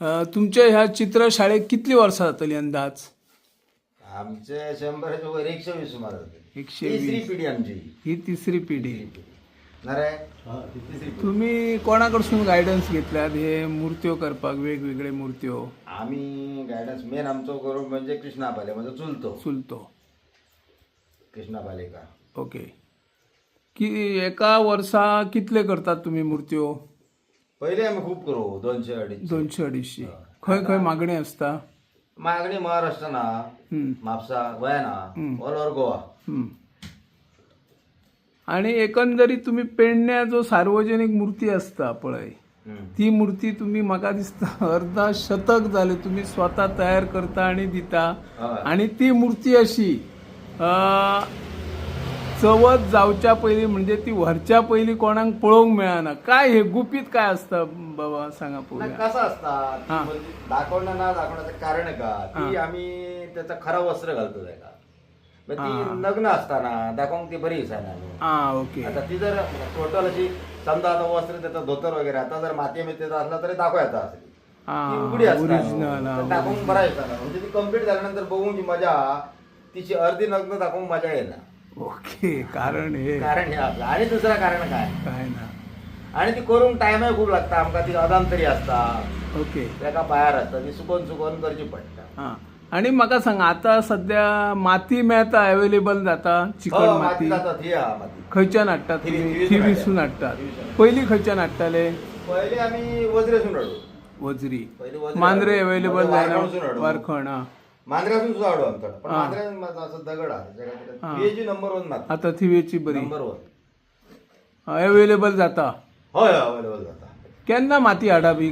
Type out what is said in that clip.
तुमच्या ह्या चित्रशाळेक कितली वर्सां जातली अंदाज? आमचे 100 वर 120 सुमार जाते. 120. तिसरी पिढी आमची. ही तिसरी पिढी. नरे तिसरी पिढी. तुम्ही कोणाकडसून गायडन्स घेतल्यात हे मूर्त्यो करपाक, वेगवेगळे मूर्त्यो? आम्ही गायडन्स मेन आमचो गुरु म्हणजे कृष्णा पाले, म्हणजे चुलतो. कृष्णा पालेकर. ओके. की एका वर्सा कितले करतात तुम्ही मूर्त्यो? पहिले आम्ही खूप करू 200-250. 200-250. खंय खंय मागणी असता? मागणी महाराष्ट्राना, म्हापसा, गोयाना, ऑल ओव्हर गोवा. आणि एकंदरीत तुम्ही पेडण्या जो सार्वजनिक मूर्ती असता पळय, ती मूर्ती तुम्ही म्हाका दिसता अर्धा शतक झाले तुम्ही स्वतः तयार करता आणि दिता. आणि ती मूर्ती अशी चवथ जावच्या पयली म्हणजे ती व्हरच्या पयली कोणाक पळोवंक मेळना. काय हे गुपित काय असतं बाबा, सांगा पळोवया. कसं असतात दाखवणं ना दाखवण्याचं कारण का ती आम्ही त्याचं खरं वस्त्र घालतो त्याला. मग ती नग्न असताना दाखवून ती बरी दिसायला. ओके. आता ती जर टोटल अशी समजा आता वस्त्र त्याचं धोतर वगैरे आता जर माती मिळते असला तरी दाखवायचा असेल. ती उघडी ओरिजिनल असतात दाखवून बरा येतात. म्हणजे ती कम्प्लीट झाल्यानंतर बघून मजा तिची अर्धी नग्न दाखवून मजा येणार. ओके. कारण हे आपलं. आणि दुसरं कारण काय ना. आणि ती करून टाइमही खूप लागता आमका. ती अदांतरी असता. ओके. तेका भायर असता ती सुकोवन करची पडटा. आणि म्हाका सांगा आता सध्या माती मेळता, अवेलेबल जाता चिकन माती? खंयच्यान हाडटात तुम्ही? थिवीसून हाडटात. पयलीं खंयच्यान हाडटाले? पहिले आम्ही वज्रेसून हाडू. वजरी. पहिले वज्रे मांद्रे अवेलेबल जायना? वारखण. वारखण. मांद्र्यासून सुद्धा हाडू आमच्याकडे. पण मांद्र्यान असं दगड आहे नंबर 1 माती. आता थिवेची बरी नंबर 1 अवेलेबल जाता? होय अवेलेबल जाता. केन्ना माती हाडप ही